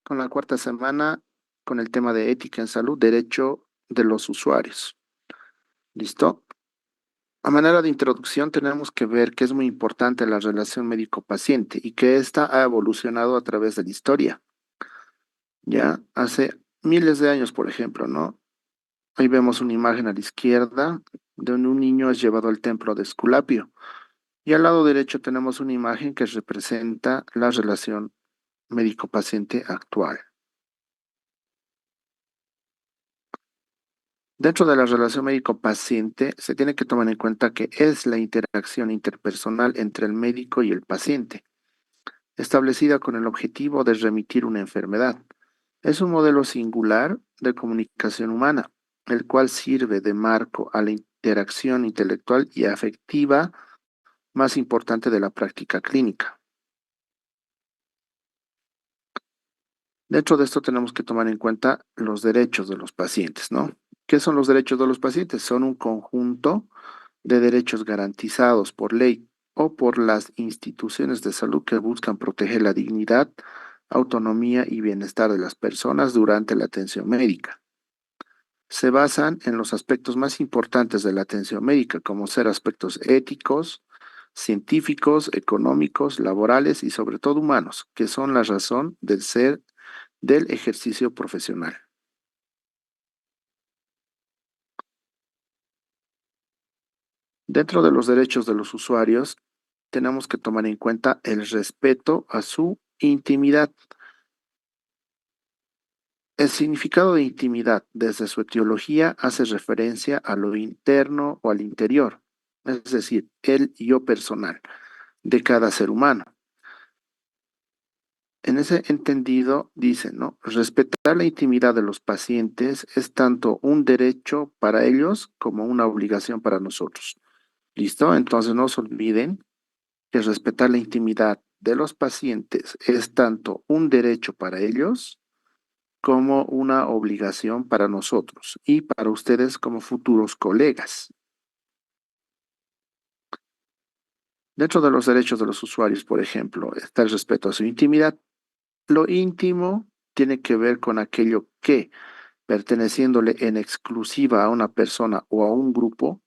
con la cuarta semana con el tema de ética en salud, derecho de los usuarios. ¿Listo? A manera de introducción tenemos que ver que es muy importante la relación médico-paciente y que ésta ha evolucionado a través de la historia. Ya hace miles de años, por ejemplo, ¿no? Ahí vemos una imagen a la izquierda donde un niño es llevado al templo de Esculapio y al lado derecho tenemos una imagen que representa la relación médico-paciente actual. Dentro de la relación médico-paciente, se tiene que tomar en cuenta que es la interacción interpersonal entre el médico y el paciente, establecida con el objetivo de remitir una enfermedad. Es un modelo singular de comunicación humana, el cual sirve de marco a la interacción intelectual y afectiva más importante de la práctica clínica. Dentro de esto tenemos que tomar en cuenta los derechos de los pacientes, ¿no? ¿Qué son los derechos de los pacientes? Son un conjunto de derechos garantizados por ley o por las instituciones de salud que buscan proteger la dignidad, autonomía y bienestar de las personas durante la atención médica. Se basan en los aspectos más importantes de la atención médica, como ser aspectos éticos, científicos, económicos, laborales y sobre todo humanos, que son la razón del ser del ejercicio profesional. Dentro de los derechos de los usuarios, tenemos que tomar en cuenta el respeto a su intimidad. El significado de intimidad, desde su etiología, hace referencia a lo interno o al interior, es decir, el yo personal de cada ser humano. En ese entendido, dice, ¿no? Respetar la intimidad de los pacientes es tanto un derecho para ellos como una obligación para nosotros. ¿Listo? Entonces no se olviden que respetar la intimidad de los pacientes es tanto un derecho para ellos como una obligación para nosotros y para ustedes como futuros colegas. Dentro de los derechos de los usuarios, por ejemplo, está el respeto a su intimidad. Lo íntimo tiene que ver con aquello que, perteneciéndole en exclusiva a una persona o a un grupo,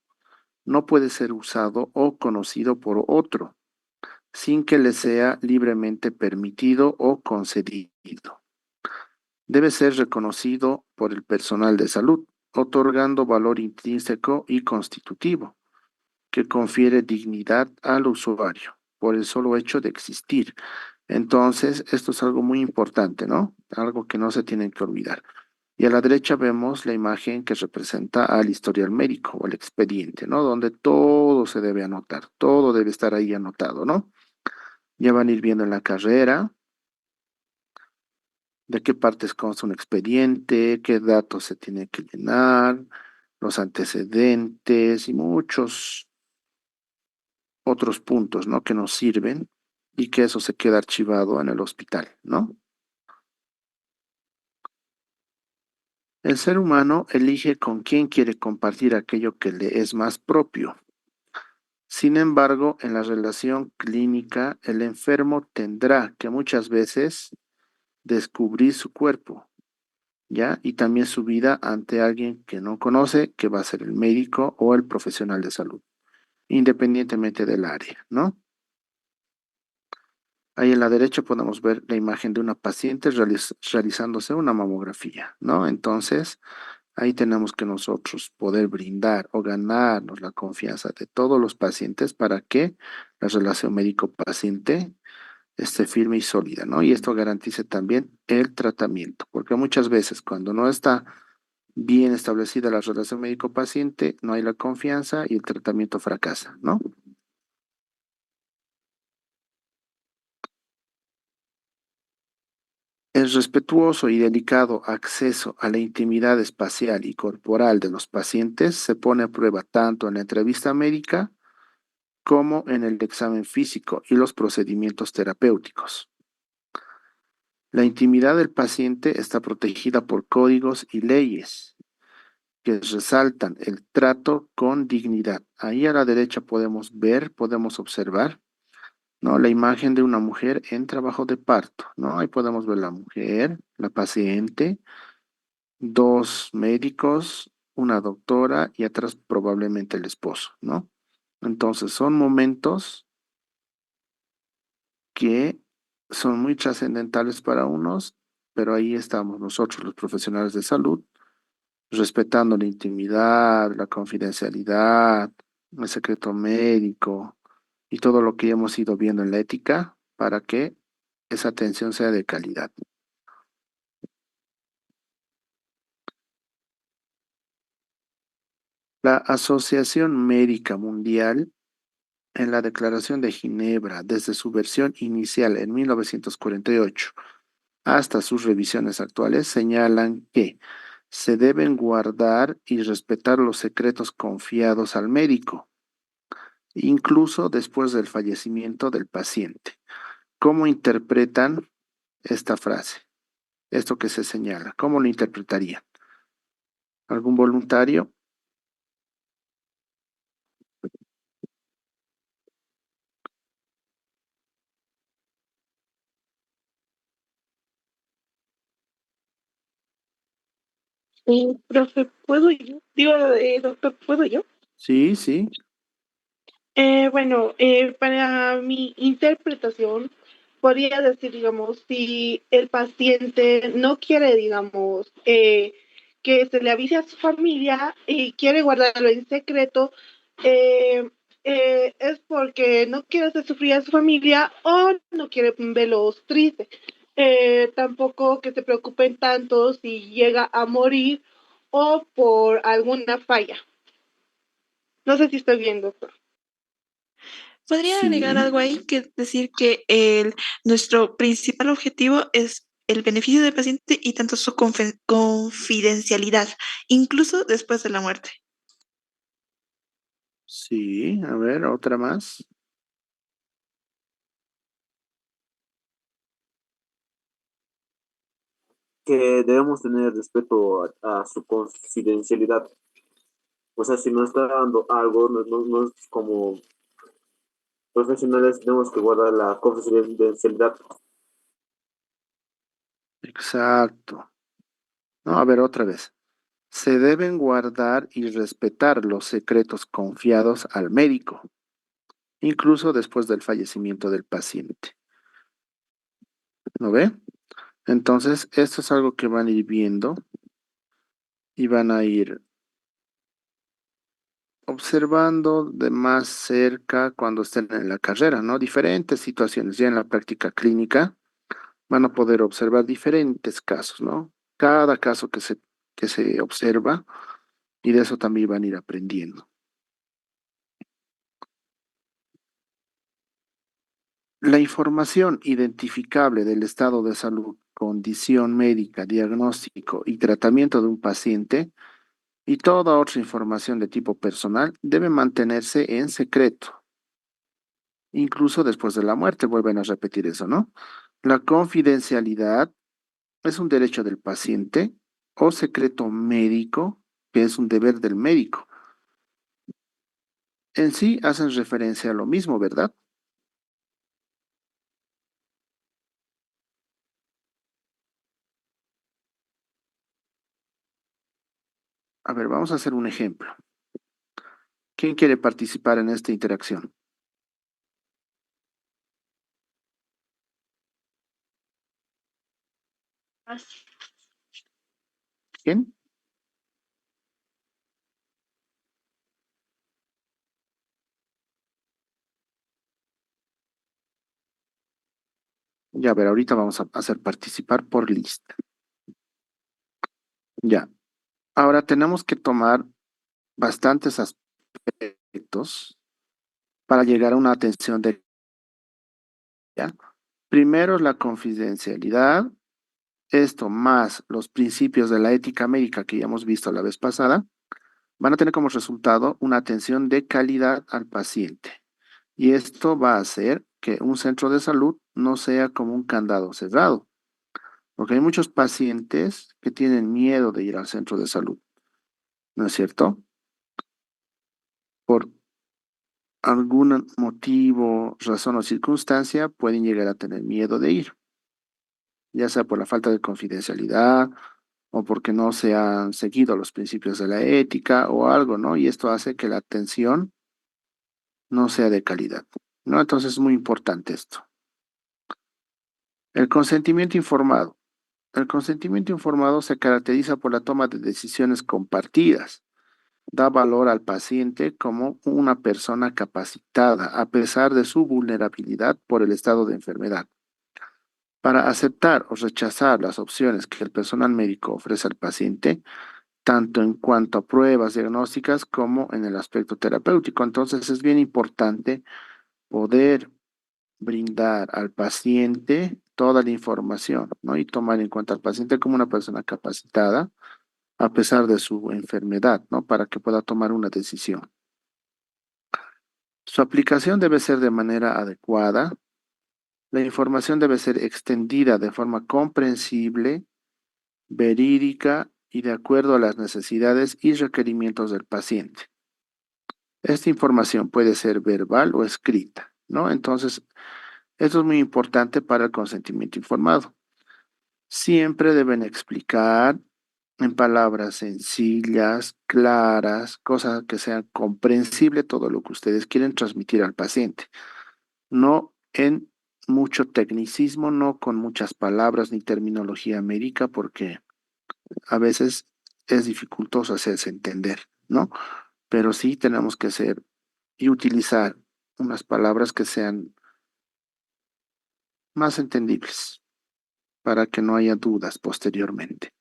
no puede ser usado o conocido por otro, sin que le sea libremente permitido o concedido. Debe ser reconocido por el personal de salud, otorgando valor intrínseco y constitutivo, que confiere dignidad al usuario por el solo hecho de existir. Entonces, esto es algo muy importante, ¿no? Algo que no se tiene que olvidar. Y a la derecha vemos la imagen que representa al historial médico o el expediente, ¿no? Donde todo se debe anotar, todo debe estar ahí anotado, ¿no? Ya van a ir viendo en la carrera de qué partes consta un expediente, qué datos se tiene que llenar, los antecedentes y muchos otros puntos, ¿no? Que nos sirven y que eso se queda archivado en el hospital, ¿no? El ser humano elige con quién quiere compartir aquello que le es más propio. Sin embargo, en la relación clínica, el enfermo tendrá que muchas veces descubrir su cuerpo, ¿ya? Y también su vida ante alguien que no conoce, que va a ser el médico o el profesional de salud, independientemente del área, ¿no? Ahí en la derecha podemos ver la imagen de una paciente realizándose una mamografía, ¿no? Entonces, ahí tenemos que nosotros poder brindar o ganarnos la confianza de todos los pacientes para que la relación médico-paciente esté firme y sólida, ¿no? Y esto garantice también el tratamiento, porque muchas veces cuando no está bien establecida la relación médico-paciente, no hay la confianza y el tratamiento fracasa, ¿no? El respetuoso y delicado acceso a la intimidad espacial y corporal de los pacientes se pone a prueba tanto en la entrevista médica como en el examen físico y los procedimientos terapéuticos. La intimidad del paciente está protegida por códigos y leyes que resaltan el trato con dignidad. Ahí a la derecha podemos ver, podemos observar ¿no? La imagen de una mujer en trabajo de parto, ¿no? Ahí podemos ver la mujer, la paciente, dos médicos, una doctora y atrás probablemente el esposo, ¿no? Entonces son momentos que son muy trascendentales para unos, pero ahí estamos nosotros, los profesionales de salud, respetando la intimidad, la confidencialidad, el secreto médico y todo lo que hemos ido viendo en la ética para que esa atención sea de calidad. La Asociación Médica Mundial, en la Declaración de Ginebra, desde su versión inicial en 1948 hasta sus revisiones actuales, señalan que se deben guardar y respetar los secretos confiados al médico, incluso después del fallecimiento del paciente. ¿Cómo interpretan esta frase? Esto que se señala, ¿cómo lo interpretarían? ¿Algún voluntario? Profe, ¿puedo yo? Digo, doctor, ¿puedo yo? Sí, sí, Bueno, para mi interpretación, podría decir, digamos, si el paciente no quiere, digamos, que se le avise a su familia y quiere guardarlo en secreto, eh, es porque no quiere hacer sufrir a su familia o no quiere verlos tristes. Tampoco que se preocupen tanto si llega a morir o por alguna falla. No sé si estoy bien, doctor. Podría agregar sí, algo ahí que decir que nuestro principal objetivo es el beneficio del paciente y tanto su confidencialidad, incluso después de la muerte. sí. A ver, otra más. Que debemos tener respeto a su confidencialidad. O sea, si nos está dando algo, no es como profesionales tenemos que guardar la confidencialidad. Exacto. No, a ver, otra vez. Se deben guardar y respetar los secretos confiados al médico, incluso después del fallecimiento del paciente. ¿No ve? Entonces, esto es algo que van a ir viendo y van a ir observando de más cerca cuando estén en la carrera, ¿no? Diferentes situaciones. Ya en la práctica clínica van a poder observar diferentes casos, ¿no? Cada caso que se observa y de eso también van a ir aprendiendo. La información identificable del estado de salud, condición médica, diagnóstico y tratamiento de un paciente y toda otra información de tipo personal debe mantenerse en secreto, incluso después de la muerte. Vuelven a repetir eso, ¿no? La confidencialidad es un derecho del paciente o secreto médico, que es un deber del médico. En sí hacen referencia a lo mismo, ¿verdad? A ver, vamos a hacer un ejemplo. ¿Quién quiere participar en esta interacción? ¿Quién? Ya, a ver, ahorita vamos a hacer participar por lista. Ya. Ahora tenemos que tomar bastantes aspectos para llegar a una atención de, ¿ya? Primero, la confidencialidad, esto más los principios de la ética médica que ya hemos visto la vez pasada, van a tener como resultado una atención de calidad al paciente. Y esto va a hacer que un centro de salud no sea como un candado cerrado, porque hay muchos pacientes que tienen miedo de ir al centro de salud, ¿no es cierto? Por, algún motivo, razón o circunstancia, pueden llegar a tener miedo de ir, ya sea por la falta de confidencialidad o porque no se han seguido los principios de la ética o algo, ¿no? Y esto hace que la atención no sea de calidad, ¿no? Entonces es muy importante esto. El consentimiento informado. El consentimiento informado se caracteriza por la toma de decisiones compartidas. Da valor al paciente como una persona capacitada, a pesar de su vulnerabilidad por el estado de enfermedad, para aceptar o rechazar las opciones que el personal médico ofrece al paciente, tanto en cuanto a pruebas diagnósticas como en el aspecto terapéutico. Entonces es bien importante poder brindar al paciente toda la información, ¿no? Y tomar en cuenta al paciente como una persona capacitada a pesar de su enfermedad, ¿no? Para que pueda tomar una decisión. Su aplicación debe ser de manera adecuada. La información debe ser extendida de forma comprensible, verídica y de acuerdo a las necesidades y requerimientos del paciente. Esta información puede ser verbal o escrita, ¿no? Entonces, esto es muy importante para el consentimiento informado. Siempre deben explicar en palabras sencillas, claras, cosas que sean comprensible todo lo que ustedes quieren transmitir al paciente. No en mucho tecnicismo, no con muchas palabras ni terminología médica, porque a veces es dificultoso hacerse entender, ¿no? Pero sí tenemos que ser y utilizar unas palabras que sean más entendibles para que no haya dudas posteriormente.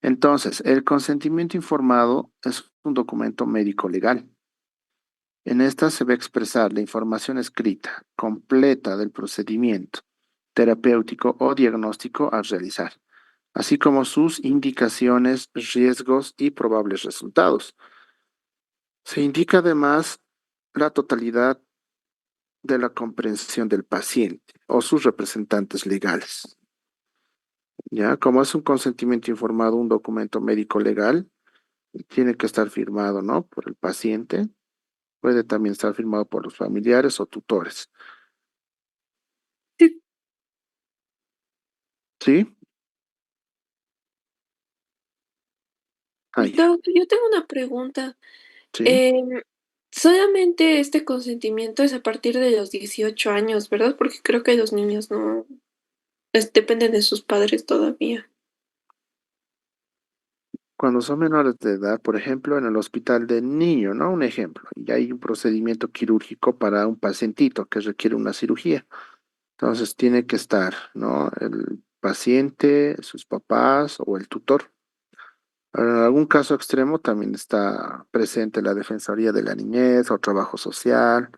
Entonces, el consentimiento informado es un documento médico legal. En esta se va a expresar la información escrita completa del procedimiento terapéutico o diagnóstico a realizar, así como sus indicaciones, riesgos y probables resultados. Se indica además la totalidad de la comprensión del paciente o sus representantes legales. Ya, como es un consentimiento informado, un documento médico legal, tiene que estar firmado, ¿no? Por el paciente. Puede también estar firmado por los familiares o tutores. Sí, ¿Sí? Ya. yo tengo una pregunta. Sí. Em, Solamente este consentimiento es a partir de los 18 años, ¿verdad? Porque creo que los niños no dependen de sus padres todavía. Cuando son menores de edad, por ejemplo, en el hospital de niño, ¿no? Un ejemplo, y hay un procedimiento quirúrgico para un pacientito que requiere una cirugía. Entonces tiene que estar, ¿no? El paciente, sus papás o el tutor. En algún caso extremo también está presente la Defensoría de la Niñez o Trabajo Social,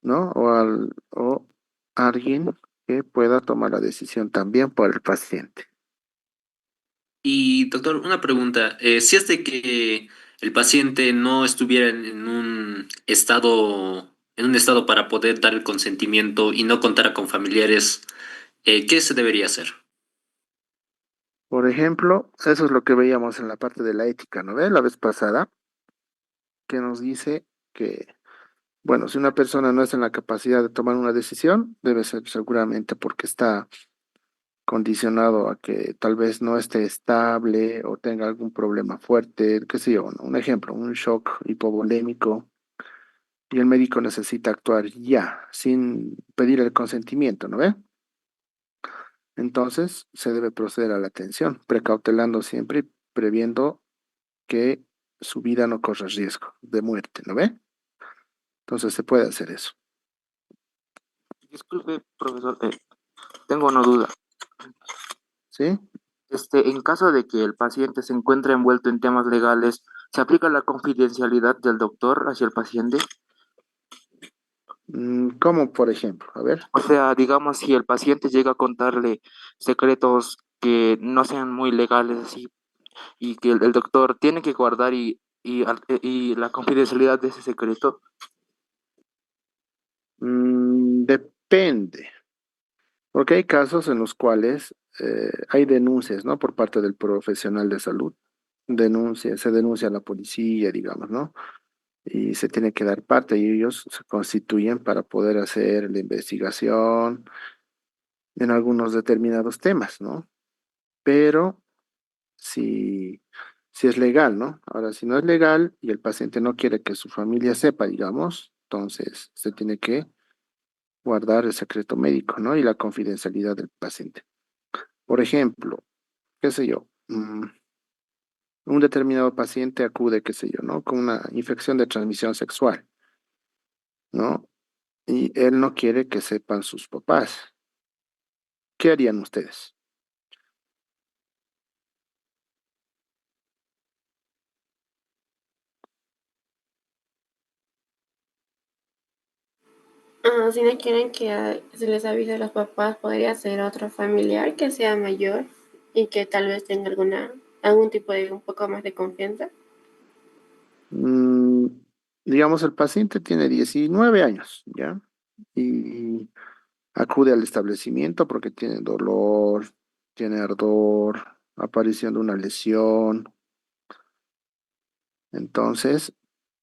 ¿no? O alguien que pueda tomar la decisión también por el paciente. Y doctor, una pregunta. Si es de que el paciente no estuviera en un estado para poder dar el consentimiento y no contara con familiares, ¿qué se debería hacer? Por ejemplo, eso es lo que veíamos en la parte de la ética, ¿no ve? La vez pasada, que nos dice que, bueno, si una persona no está en la capacidad de tomar una decisión, debe ser seguramente porque está condicionado a que tal vez no esté estable o tenga algún problema fuerte, qué sé yo, ¿no? Un ejemplo, un shock hipovolémico y el médico necesita actuar ya, sin pedir el consentimiento, ¿no ve? Entonces se debe proceder a la atención, precautelando siempre y previendo que su vida no corra riesgo de muerte, ¿no ve? Entonces se puede hacer eso, Disculpe, profesor, tengo una duda. ¿sí? En caso de que el paciente se encuentre envuelto en temas legales, ¿se aplica la confidencialidad del doctor hacia el paciente? ¿Cómo, por ejemplo? A ver. O sea, digamos, si el paciente llega a contarle secretos que no sean muy legales así y que el doctor tiene que guardar y la confidencialidad de ese secreto. Depende, porque hay casos en los cuales hay denuncias, ¿no? Por parte del profesional de salud. Se denuncia a la policía, digamos, ¿no? y se tiene que dar parte y ellos se constituyen para poder hacer la investigación en algunos determinados temas, ¿no? Pero si, si es legal, ¿no? Ahora, si no es legal y el paciente no quiere que su familia sepa, digamos, entonces se tiene que guardar el secreto médico, ¿no? Y la confidencialidad del paciente. Por ejemplo, qué sé yo, un determinado paciente acude, qué sé yo, ¿no? Con una infección de transmisión sexual, ¿no? Y él no quiere que sepan sus papás. ¿Qué harían ustedes? Si no quieren que se les avise a los papás, podría ser otro familiar que sea mayor y que tal vez tenga algún tipo de un poco más de confianza. Mm, digamos, el paciente tiene 19 años, ¿ya? Y acude al establecimiento porque tiene dolor, tiene ardor, aparición de una lesión. Entonces,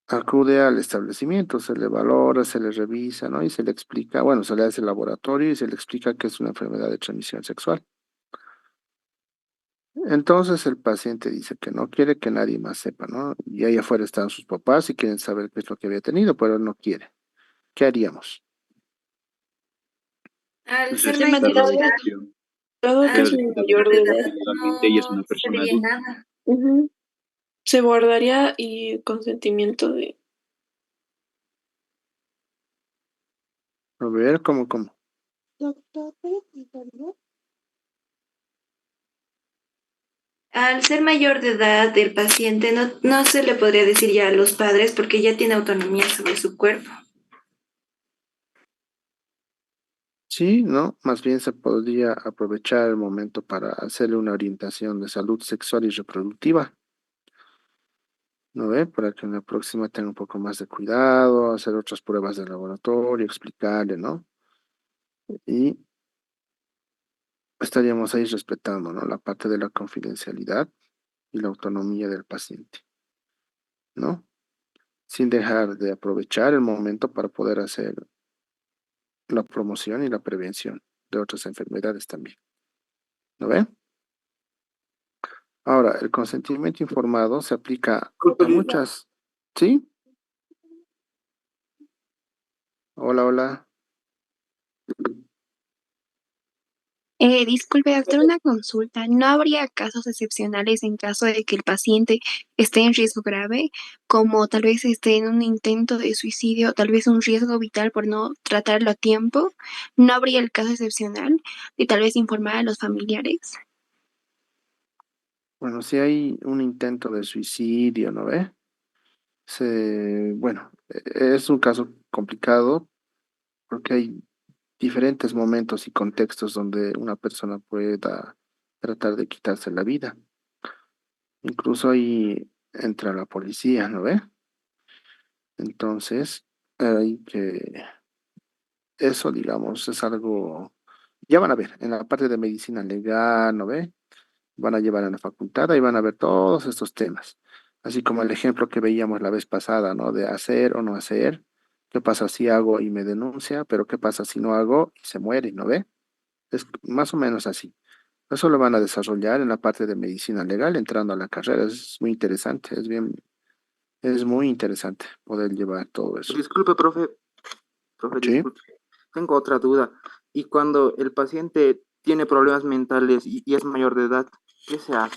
acude al establecimiento, se le valora, se le revisa, ¿no? Y se le explica, bueno, se le hace el laboratorio y se le explica que es una enfermedad de transmisión sexual. Entonces el paciente dice que no quiere que nadie más sepa, ¿no? Y ahí afuera están sus papás y quieren saber qué es lo que había tenido, pero él no quiere. ¿Qué haríamos? Al ser Respetar mayor la de edad, decisión, Dado que pero es de un la mayor de edad, legalmente ella es una no se persona diría adulta. nada. ujú, se guardaría y consentimiento de... A ver, ¿cómo? Doctor, ¿puedo explicarlo? Al ser mayor de edad, el paciente no se le podría decir ya a los padres porque ya tiene autonomía sobre su cuerpo. Sí, ¿no? Más bien se podría aprovechar el momento para hacerle una orientación de salud sexual y reproductiva, ¿no ve? Para que en la próxima tenga un poco más de cuidado, hacer otras pruebas de laboratorio, explicarle, ¿no? Y estaríamos ahí respetando, ¿no? La parte de la confidencialidad y la autonomía del paciente, ¿no? Sin dejar de aprovechar el momento para poder hacer la promoción y la prevención de otras enfermedades también, ¿no ve? Ahora, el consentimiento informado se aplica a muchas, ¿sí? Hola, hola. Disculpe, doctor, una consulta. ¿No habría casos excepcionales en caso de que el paciente esté en riesgo grave, como tal vez esté en un intento de suicidio, tal vez un riesgo vital por no tratarlo a tiempo? ¿No habría el caso excepcional de tal vez informar a los familiares? Bueno, si hay un intento de suicidio, ¿no ve? Bueno, es un caso complicado porque hay diferentes momentos y contextos donde una persona pueda tratar de quitarse la vida. Incluso ahí entra la policía, ¿no ve? Entonces, hay que, eso, digamos, es algo, ya van a ver, en la parte de medicina legal, ¿no ve? Van a llevar a la facultad y van a ver todos estos temas. Así como el ejemplo que veíamos la vez pasada, ¿no? De hacer o no hacer. ¿Qué pasa si hago y me denuncia? Pero ¿qué pasa si no hago y se muere, ¿no ve? Es más o menos así. Eso lo van a desarrollar en la parte de medicina legal entrando a la carrera. Es muy interesante, es muy interesante poder llevar todo eso. Disculpe, profe, Sí, disculpe. Tengo otra duda. Y cuando el paciente tiene problemas mentales y es mayor de edad, ¿qué se hace?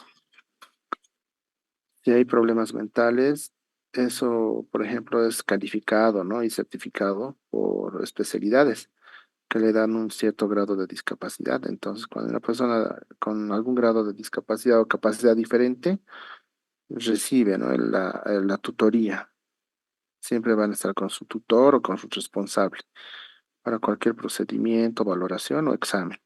si hay problemas mentales, eso, por ejemplo, es calificado, ¿no? Y certificado por especialidades que le dan un cierto grado de discapacidad. Entonces, cuando una persona con algún grado de discapacidad o capacidad diferente recibe, ¿no? La tutoría, siempre van a estar con su tutor o con su responsable para cualquier procedimiento, valoración o examen.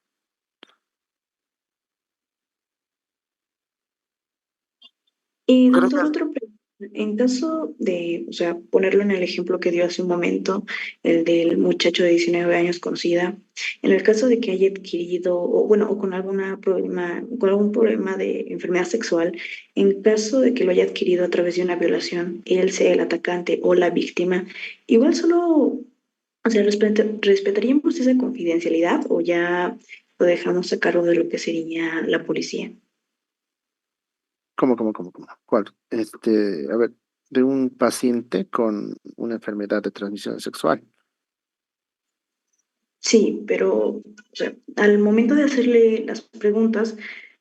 Y Gracias. doctor, otra pregunta. En caso de, o sea, ponerlo en el ejemplo que dio hace un momento, el del muchacho de 19 años con SIDA, en el caso de que haya adquirido, o bueno, o con algún problema de enfermedad sexual, en caso de que lo haya adquirido a través de una violación, él sea el atacante o la víctima, igual solo, o sea, ¿respetaríamos esa confidencialidad o ya lo dejamos a cargo de lo que sería la policía? ¿Cómo? ¿Cuál? A ver, de un paciente con una enfermedad de transmisión sexual. Sí, pero o sea, al momento de hacerle las preguntas,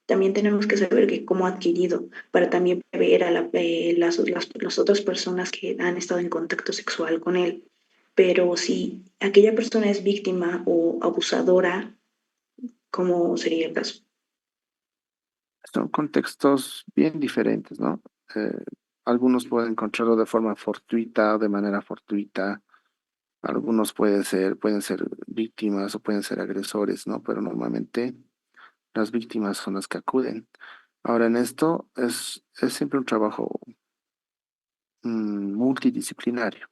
también tenemos que saber que cómo ha adquirido, para también ver a las otras personas que han estado en contacto sexual con él. Pero si aquella persona es víctima o abusadora, ¿cómo sería el caso? Son contextos bien diferentes, ¿no? Eh, Algunos pueden encontrarlo de forma fortuita o de manera fortuita. Algunos pueden ser víctimas o pueden ser agresores, ¿no? Pero normalmente las víctimas son las que acuden. Ahora, en esto es siempre un trabajo multidisciplinario.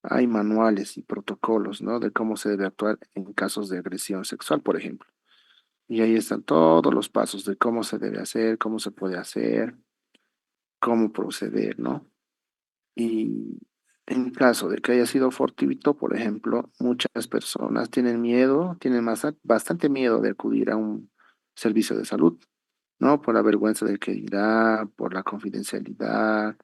Hay manuales y protocolos, ¿no? De cómo se debe actuar en casos de agresión sexual, por ejemplo. Y ahí están todos los pasos de cómo se debe hacer, cómo se puede hacer, cómo proceder, ¿no? Y en caso de que haya sido fortuito, por ejemplo, muchas personas tienen miedo, bastante miedo de acudir a un servicio de salud, ¿no? Por la vergüenza del que dirá, por la confidencialidad,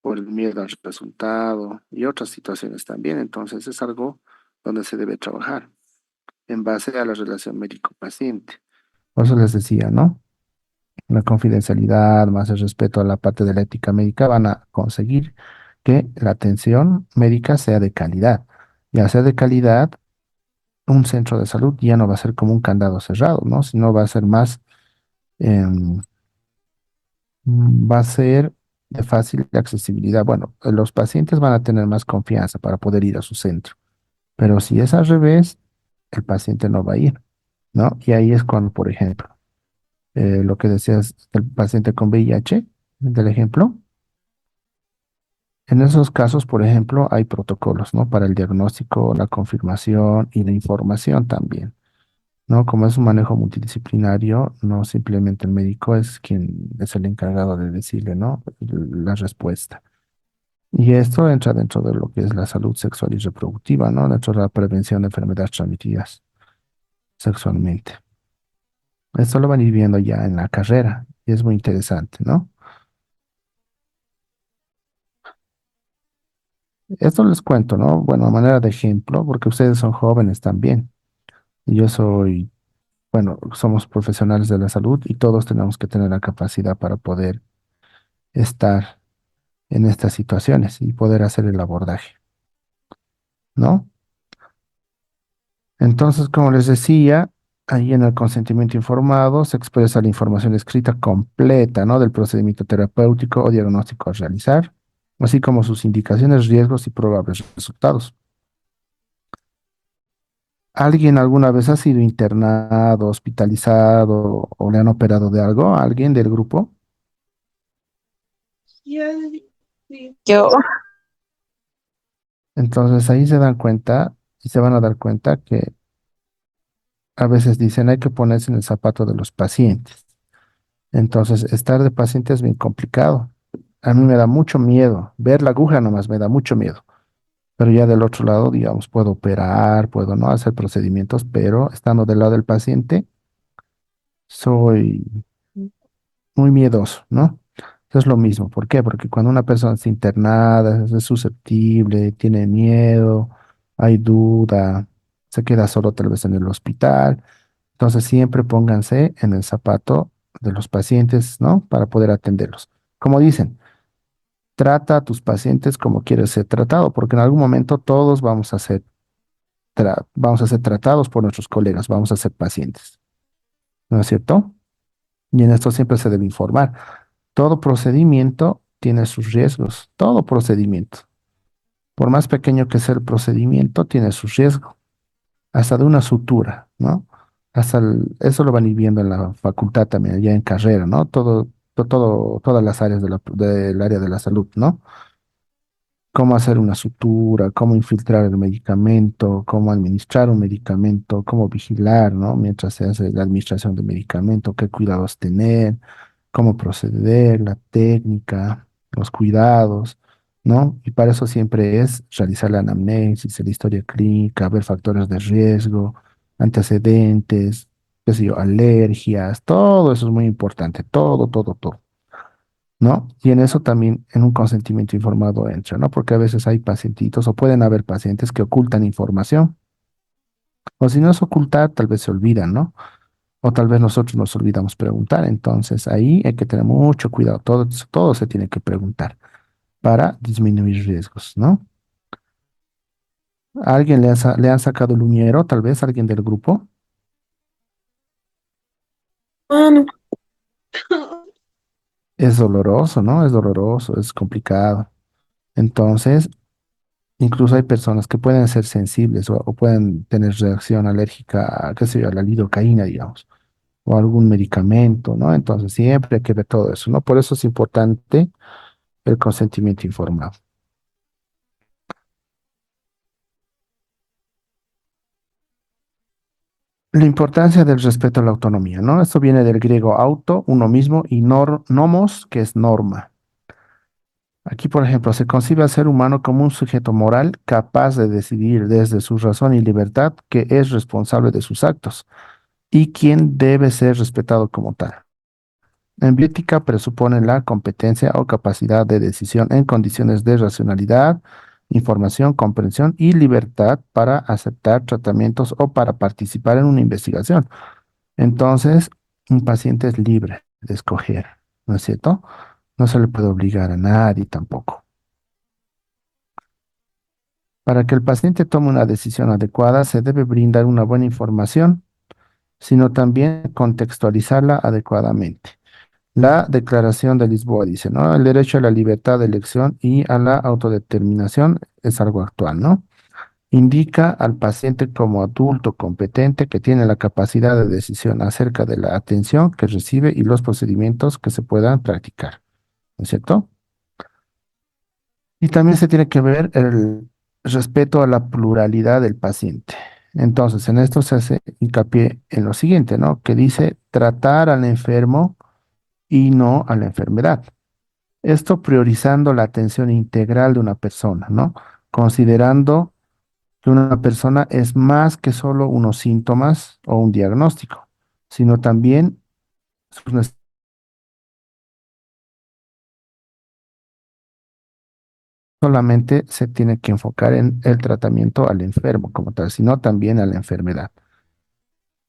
por el miedo al resultado y otras situaciones también. Entonces es algo donde se debe trabajar en base a la relación médico-paciente. Por eso les decía, ¿no? La confidencialidad más el respeto a la parte de la ética médica van a conseguir que la atención médica sea de calidad. Y al ser de calidad, un centro de salud ya no va a ser como un candado cerrado, ¿no? Sino va a ser más, em, va a ser de fácil accesibilidad. Bueno, los pacientes van a tener más confianza para poder ir a su centro. Pero si es al revés, el paciente no va a ir, ¿no? Y ahí es cuando, por ejemplo, lo que decías del paciente con VIH, del ejemplo, en esos casos, por ejemplo, hay protocolos, ¿no? Para el diagnóstico, la confirmación y la información también, ¿no? Como es un manejo multidisciplinario, no simplemente el médico es quien es el encargado de decirle, ¿no? La respuesta. Y esto entra dentro de lo que es la salud sexual y reproductiva, ¿no? Dentro de la prevención de enfermedades transmitidas sexualmente. Esto lo van a ir viendo ya en la carrera y es muy interesante, ¿no? Esto les cuento, ¿no? Bueno, a manera de ejemplo, porque ustedes son jóvenes también. Y yo soy, bueno, somos profesionales de la salud y todos tenemos que tener la capacidad para poder estar en estas situaciones y poder hacer el abordaje, ¿no? Entonces, como les decía, ahí en el consentimiento informado se expresa la información escrita completa, ¿no? Del procedimiento terapéutico o diagnóstico a realizar, así como sus indicaciones, riesgos y probables resultados. ¿Alguien alguna vez ha sido internado, hospitalizado o le han operado de algo? ¿A alguien del grupo? Ya, sí. Yo, Entonces ahí se dan cuenta y se van a dar cuenta que a veces dicen hay que ponerse en el zapato de los pacientes. Entonces estar de paciente es bien complicado. A mí me da mucho miedo. Ver la aguja nomás me da mucho miedo. Pero ya del otro lado, digamos, puedo operar, puedo no hacer procedimientos, pero estando del lado del paciente, soy muy miedoso, ¿no? Eso es lo mismo. ¿Por qué? Porque cuando una persona está internada, es susceptible, tiene miedo, hay duda, se queda solo tal vez en el hospital. Entonces siempre pónganse en el zapato de los pacientes, ¿no? Para poder atenderlos. Como dicen, trata a tus pacientes como quieres ser tratado, porque en algún momento todos vamos a ser tratados por nuestros colegas, vamos a ser pacientes, ¿no es cierto? Y en esto siempre se debe informar. Todo procedimiento tiene sus riesgos, todo procedimiento. Por más pequeño que sea el procedimiento, tiene sus riesgos, hasta de una sutura, ¿no? Eso lo van a ir viendo en la facultad también, ya en carrera, ¿no? Todo todas las áreas del área de la salud, ¿no? Cómo hacer una sutura, cómo infiltrar el medicamento, cómo administrar un medicamento, cómo vigilar, ¿no? Mientras se hace la administración del medicamento, qué cuidados tener, cómo proceder, la técnica, los cuidados, ¿no? Y para eso siempre es realizar la anamnesis, la historia clínica, ver factores de riesgo, antecedentes, qué sé yo, alergias, todo eso es muy importante, todo, todo, todo. ¿No? Y en eso también en un consentimiento informado entra, ¿no? Porque a veces hay pacientitos o pueden haber pacientes que ocultan información, o si no es ocultar, tal vez se olvidan, ¿no? O tal vez nosotros nos olvidamos preguntar, entonces ahí hay que tener mucho cuidado, todo se tiene que preguntar para disminuir riesgos, ¿no? ¿A alguien le han sacado el uñero, tal vez alguien del grupo? Ah, no. Es doloroso, ¿no? Es doloroso, es complicado. Entonces, incluso hay personas que pueden ser sensibles o pueden tener reacción alérgica a, qué sé yo, a la lidocaína, digamos, o algún medicamento, ¿no? Entonces siempre hay que ver todo eso, ¿no? Por eso es importante el consentimiento informado. La importancia del respeto a la autonomía, ¿no? Esto viene del griego auto, uno mismo, y nomos, que es norma. Aquí, por ejemplo, se concibe al ser humano como un sujeto moral capaz de decidir desde su razón y libertad que es responsable de sus actos y quien debe ser respetado como tal. En bioética presupone la competencia o capacidad de decisión en condiciones de racionalidad, información, comprensión y libertad para aceptar tratamientos o para participar en una investigación. Entonces, un paciente es libre de escoger, ¿no es cierto? No se le puede obligar a nadie tampoco. Para que el paciente tome una decisión adecuada, se debe brindar una buena información, sino también contextualizarla adecuadamente. La Declaración de Lisboa dice, ¿no? El derecho a la libertad de elección y a la autodeterminación es algo actual, ¿no? Indica al paciente como adulto competente que tiene la capacidad de decisión acerca de la atención que recibe y los procedimientos que se puedan practicar, ¿no es cierto? Y también se tiene que ver el respeto a la pluralidad del paciente. Entonces, en esto se hace hincapié en lo siguiente, ¿no? Que dice tratar al enfermo y no a la enfermedad. Esto priorizando la atención integral de una persona, ¿no? Considerando que una persona es más que solo unos síntomas o un diagnóstico, sino también sus solamente se tiene que enfocar en el tratamiento al enfermo como tal, sino también a la enfermedad.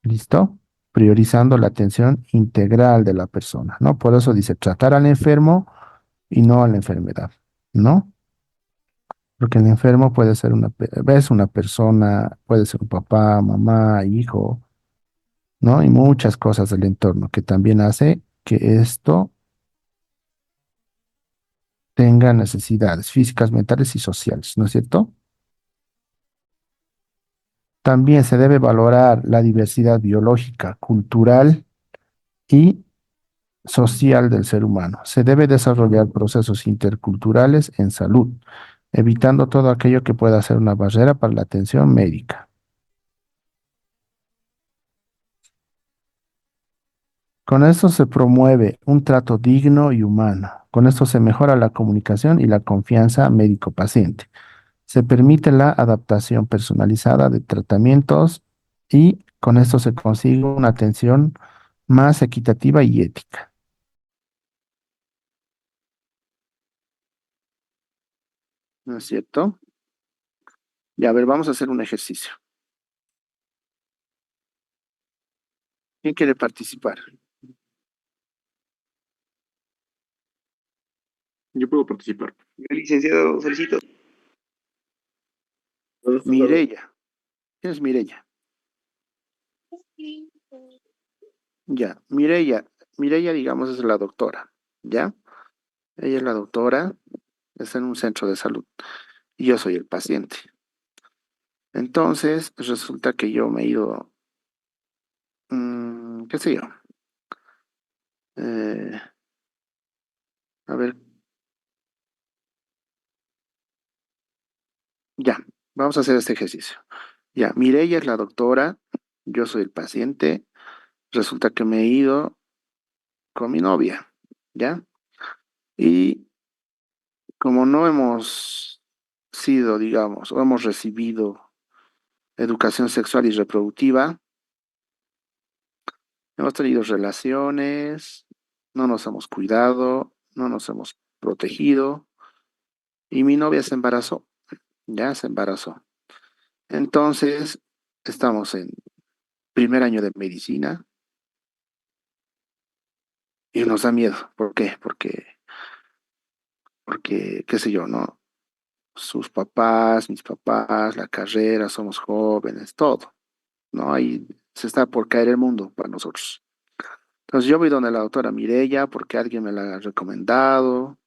¿Listo? Priorizando la atención integral de la persona, ¿no? Por eso dice tratar al enfermo y no a la enfermedad, ¿no? Porque el enfermo puede ser es una persona, puede ser un papá, mamá, hijo, ¿no? Y muchas cosas del entorno que también hace que esto tenga necesidades físicas, mentales y sociales, ¿no es cierto? También se debe valorar la diversidad biológica, cultural y social del ser humano. Se debe desarrollar procesos interculturales en salud, evitando todo aquello que pueda ser una barrera para la atención médica. Con esto se promueve un trato digno y humano. Con esto se mejora la comunicación y la confianza médico-paciente. Se permite la adaptación personalizada de tratamientos y con esto se consigue una atención más equitativa y ética. ¿No es cierto? Ya, a ver, vamos a hacer un ejercicio. ¿Quién quiere participar? Yo puedo participar. Licenciado, solicito. Mireya. ¿Quién es Mireya? Ya, Mireya. Mireya, digamos, es la doctora. ¿Ya? Ella es la doctora, está en un centro de salud y yo soy el paciente. Entonces, resulta que yo me he ido, qué sé yo, eh, A ver, ya, vamos a hacer este ejercicio. Ya, Mireia es la doctora, yo soy el paciente, resulta que me he ido con mi novia, ¿ya? Y como no hemos sido, digamos, o hemos recibido educación sexual y reproductiva, hemos tenido relaciones, no nos hemos cuidado, no nos hemos protegido y mi novia se embarazó, ya se embarazó. Entonces, estamos en primer año de medicina y nos da miedo. ¿Por qué? Porque, qué sé yo, ¿no? Sus papás, mis papás, la carrera, somos jóvenes, todo, ¿no? Ahí se está por caer el mundo para nosotros. Entonces yo voy donde la doctora Mireya porque alguien me la ha recomendado,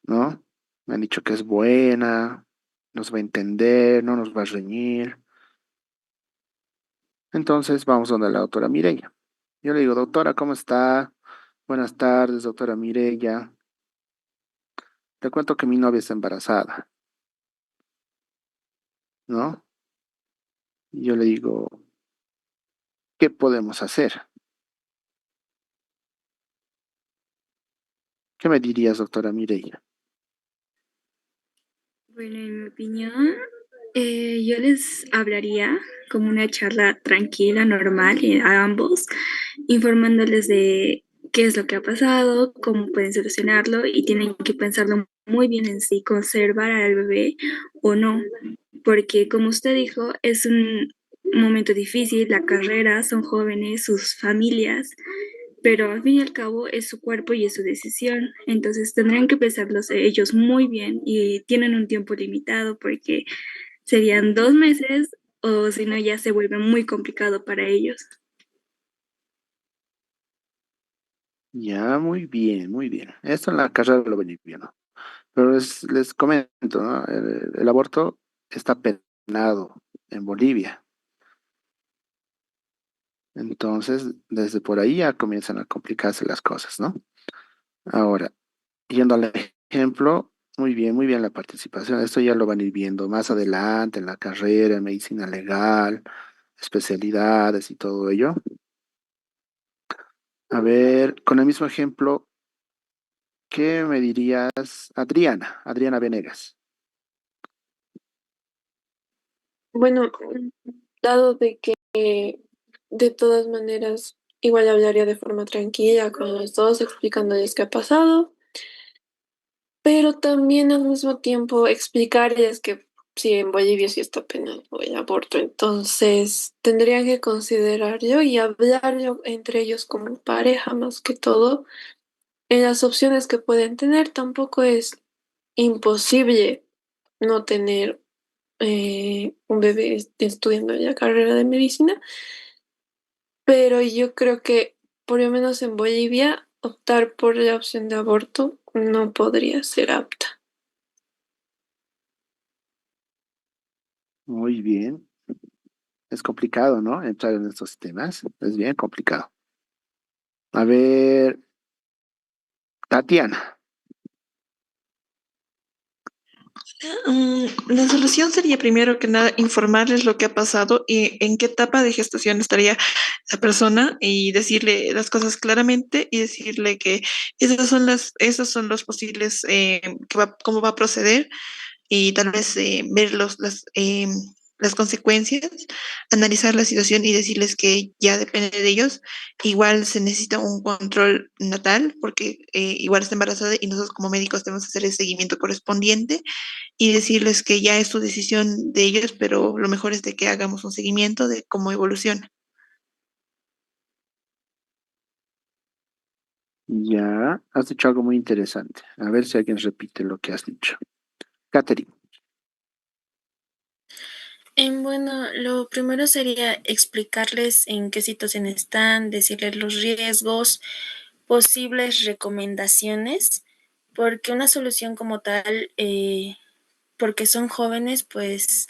¿no? Me han dicho que es buena, nos va a entender, no nos va a reñir. Entonces vamos donde la doctora Mireya. Yo le digo, doctora, ¿cómo está? Buenas tardes, doctora Mireya. Te cuento que mi novia está embarazada, ¿no? Y yo le digo, ¿qué podemos hacer? ¿Qué me dirías, doctora Mireya? Bueno, en mi opinión, yo les hablaría como una charla tranquila, normal, a ambos, informándoles de qué es lo que ha pasado, cómo pueden solucionarlo y tienen que pensarlo muy bien en sí, conservar al bebé o no, porque como usted dijo, es un momento difícil, la carrera, son jóvenes, sus familias, pero al fin y al cabo es su cuerpo y es su decisión. Entonces tendrían que pensarlos ellos muy bien y tienen un tiempo limitado porque serían 2 meses o si no ya se vuelve muy complicado para ellos. Ya, muy bien, muy bien. Esto en la carrera lo venía viendo. Pero les comento, ¿no? El aborto está penado en Bolivia. Entonces, desde por ahí ya comienzan a complicarse las cosas, ¿no? Ahora, yendo al ejemplo, muy bien la participación. Esto ya lo van a ir viendo más adelante en la carrera, en medicina legal, especialidades y todo ello. A ver, con el mismo ejemplo, ¿qué me dirías, Adriana, Adriana Venegas? Bueno, dado de que de todas maneras igual hablaría de forma tranquila con los dos, explicándoles qué ha pasado, pero también al mismo tiempo explicarles que sí, en Bolivia sí está penado el aborto, entonces tendrían que considerarlo y hablarlo entre ellos como pareja más que todo en las opciones que pueden tener. Tampoco es imposible no tener un bebé estudiando la carrera de medicina, pero yo creo que por lo menos en Bolivia optar por la opción de aborto no podría ser apta. Muy bien. Es complicado, ¿no? Entrar en estos temas. Es bien complicado. A ver, Tatiana. La solución sería primero que nada informarles lo que ha pasado y en qué etapa de gestación estaría la persona y decirle las cosas claramente y decirle que esos son los posibles, cómo va a proceder y tal vez ver las consecuencias, analizar la situación y decirles que ya depende de ellos. Igual se necesita un control natal porque igual está embarazada y nosotros como médicos tenemos que hacer el seguimiento correspondiente y decirles que ya es su decisión de ellos, pero lo mejor es de que hagamos un seguimiento de cómo evoluciona. Ya has dicho algo muy interesante. A ver si alguien repite lo que has dicho. Catherine. Bueno, lo primero sería explicarles en qué situación están, decirles los riesgos, posibles recomendaciones, porque una solución como tal, porque son jóvenes, pues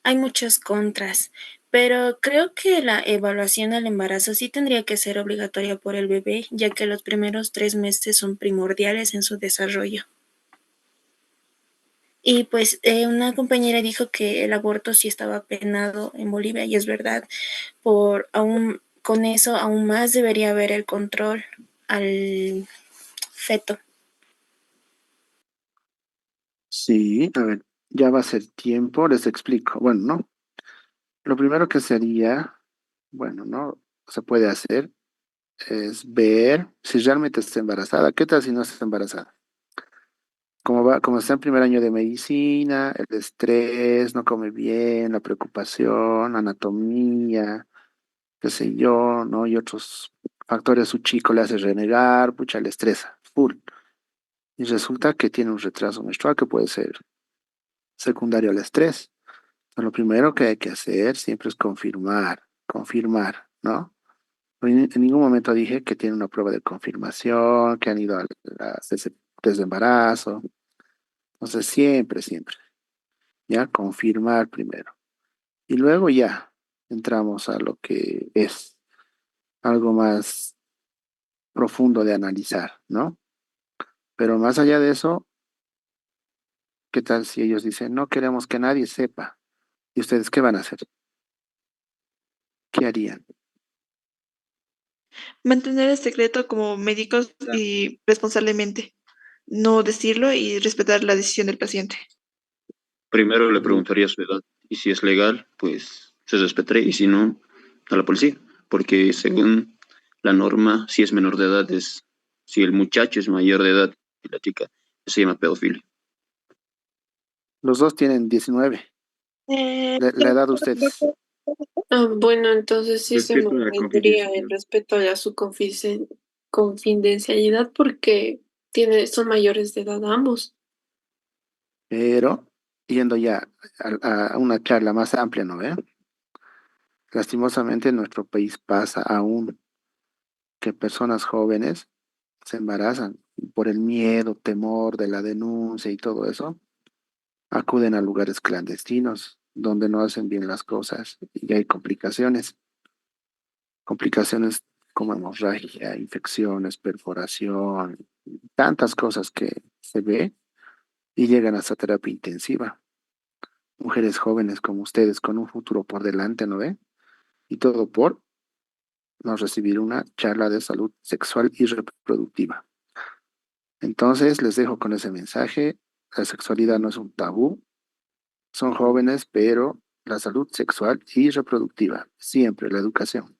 hay muchas contras, Pero creo que la evaluación al embarazo sí tendría que ser obligatoria por el bebé, ya que los primeros 3 meses son primordiales en su desarrollo. Y pues una compañera dijo que el aborto sí estaba penado en Bolivia, y es verdad. Con eso aún más debería haber el control al feto. Sí, a ver, ya va a ser tiempo, les explico. Bueno, ¿no? Lo primero que sería, bueno, ¿no? Se puede hacer es ver si realmente está embarazada. ¿Qué tal si no está embarazada? Como está en primer año de medicina, el estrés, no come bien, la preocupación, anatomía, qué sé yo, ¿no? Y otros factores, su chico le hace renegar, pucha, le estresa, full. Y resulta que tiene un retraso menstrual que puede ser secundario al estrés. Lo primero que hay que hacer siempre es confirmar, ¿no? En ningún momento dije que tiene una prueba de confirmación, que han ido a las test de embarazo. Entonces, siempre, ya confirmar primero. Y luego ya entramos a lo que es algo más profundo de analizar, ¿no? Pero más allá de eso, ¿qué tal si ellos dicen, no queremos que nadie sepa? ¿Y ustedes qué van a hacer? ¿Qué harían? Mantener el secreto como médicos y responsablemente, no decirlo y respetar la decisión del paciente. Primero le preguntaría su edad y si es legal, pues se respetaría y si no, a la policía, porque según la norma, si es menor de edad, si el muchacho es mayor de edad y la chica, se llama pedofilia. Los dos tienen 19. La edad de ustedes. Bueno, entonces sí se Respeto a la mantendría el confidencialidad. respeto a su confidencialidad porque son mayores de edad ambos. Pero yendo ya a una charla más amplia, ¿no ve? Lastimosamente en nuestro país pasa aún que personas jóvenes se embarazan y por el miedo, temor de la denuncia y todo eso, acuden a lugares clandestinos donde no hacen bien las cosas y hay complicaciones. Complicaciones como hemorragia, infecciones, perforación, tantas cosas que se ve y llegan hasta terapia intensiva. Mujeres jóvenes como ustedes con un futuro por delante, ¿no ve? Y todo por no recibir una charla de salud sexual y reproductiva. Entonces les dejo con ese mensaje. La sexualidad no es un tabú. Son jóvenes, pero la salud sexual y reproductiva, siempre la educación.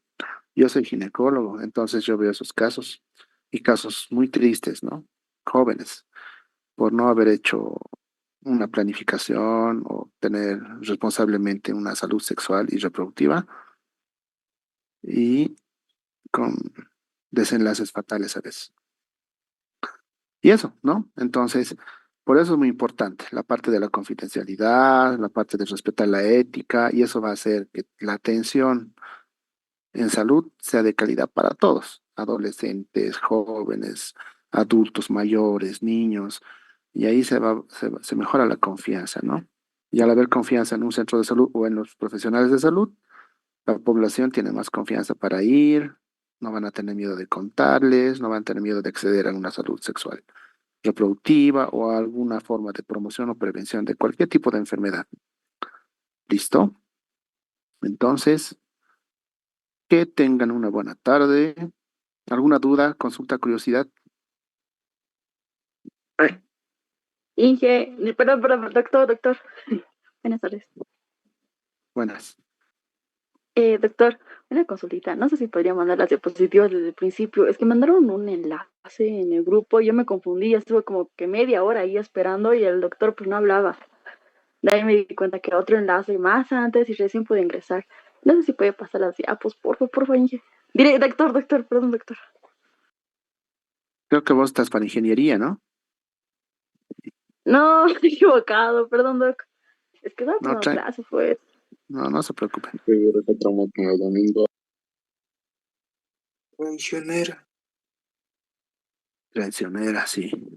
Yo soy ginecólogo, entonces yo veo esos casos y casos muy tristes, ¿no? Jóvenes, por no haber hecho una planificación o tener responsablemente una salud sexual y reproductiva y con desenlaces fatales a veces. Y eso, ¿no? Entonces, por eso es muy importante la parte de la confidencialidad, la parte de respetar la ética, y eso va a hacer que la atención en salud sea de calidad para todos, adolescentes, jóvenes, adultos mayores, niños, y ahí se mejora la confianza, ¿no? Y al haber confianza en un centro de salud o en los profesionales de salud, la población tiene más confianza para ir, no van a tener miedo de contarles, no van a tener miedo de acceder a una salud sexual reproductiva o a alguna forma de promoción o prevención de cualquier tipo de enfermedad. ¿Listo? Entonces, que tengan una buena tarde. ¿Alguna duda, consulta, curiosidad? Ay, Inge, perdón, doctor. Buenas tardes. Buenas. Doctor, una consultita. No sé si podría mandar las diapositivas desde el principio. Es que mandaron un enlace en el grupo. Yo me confundí, ya estuve como que media hora ahí esperando y el doctor pues no hablaba. De ahí me di cuenta que era otro enlace más antes y recién pude ingresar. No sé si puede pasar las diapos, por favor, Inge. Doctor, perdón, doctor. Creo que vos estás para ingeniería, ¿no? No, estoy equivocado, perdón, doc. Es que estaba No, tomando clase, pues. no se preocupen. Seguro que traumó con el domingo. Traicionera, sí.